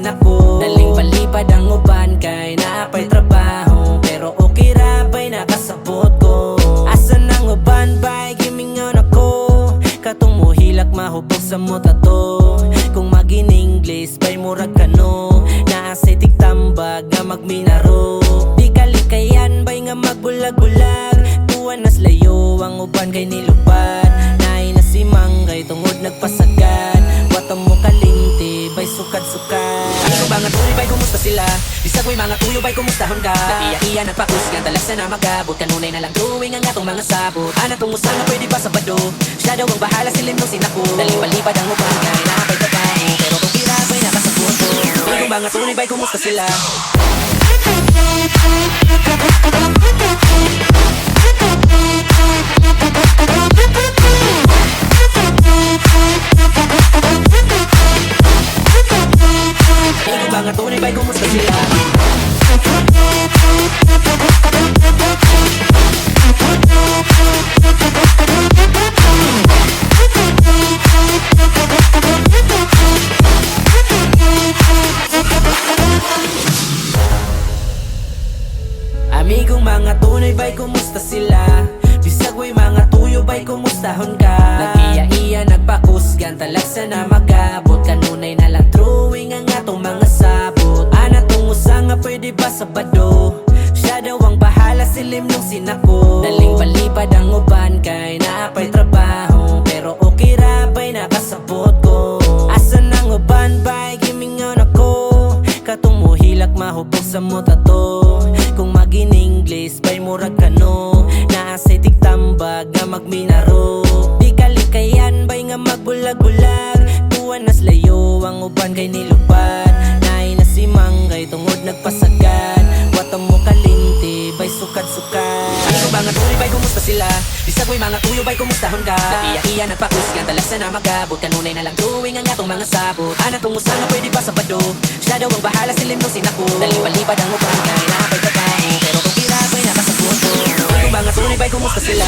sinako. Daling palipad ang uban kay naapay trabaho, pero okay ra ba'y nakasabot ko. Asan ang uban ba'y gimingon ako, katong muhilak mahubog sa muta to. Kung mag-in-English ba'y murag kano, naasay tigtambag nga magminaro. Di kalikayan ba'y nga magbulag-bulag, tuwan nas layo ang uban kay nilupad. Naay na si Manggay tungod nagpasagad, wata mo kalinti ba'y sukad-sukad. Ano ba nga tuloy ba'y kumusta sila? Bisag mo'y mga tuyo ba'y kumustahon ka? Nag-iya-iya nagpakusgan talasa na magabot, kanunay na lang tuwing ang atong mga sabot. Ana tong usa nga pwede ba Sabado, siya daw ang bahala silim nung sinako. Daling-palipad ang uban kay naapay trabaho, pero kung kira ba'y nakasabot ko. Ano ba nga tuloy ba'y kumusta sila? Ikaw ba nga tunay ba'y kumusta sila? Amigong mga tunay ba'y kumusta sila? Bisag mo'y mga tuyo ba'y kumustahon ka? Nag-iya-iya nagpakusgan talagsa na magabot, kanunay na lang drawing ang atong mga sabot. Ana tong usa nga pwede ba Sabado, siya daw ang bahala silim nung sinako. Daling palipad ang uban kay naapay trabaho, pero okay ra ba'y nakasabot ko. Asan ang uban ba'y gimingon ako, katong muhilak mahubog sa muta to. Kung mag-in-English ba'y murag kano, naasay tigtambag nga magminaro. Di kalikayan ba'y nga magbulag-bulag, tuwan nas layo ang uban kay nilupad. Naay na si Manggay tungod nagpasagad, wata mo kalinti ba'y sukad-sukad. Ano ba nga tuloy ba'y kumusta sila? Bisag mo'y mga tuyo ba'y kumustahon ka? Nag-iya-iya nagpakusgan talasa na magabot, kanunay na lang tuwing ang atong mga sabot. Ana tong usa nga pwede ba Sabado, siya daw ang bahala silim nung sinako. Daling-palipad ang uban kay naapay trabaho, pero kung kira ba'y nakasabot ko. Ano ba nga tuloy ba'y kumusta sila?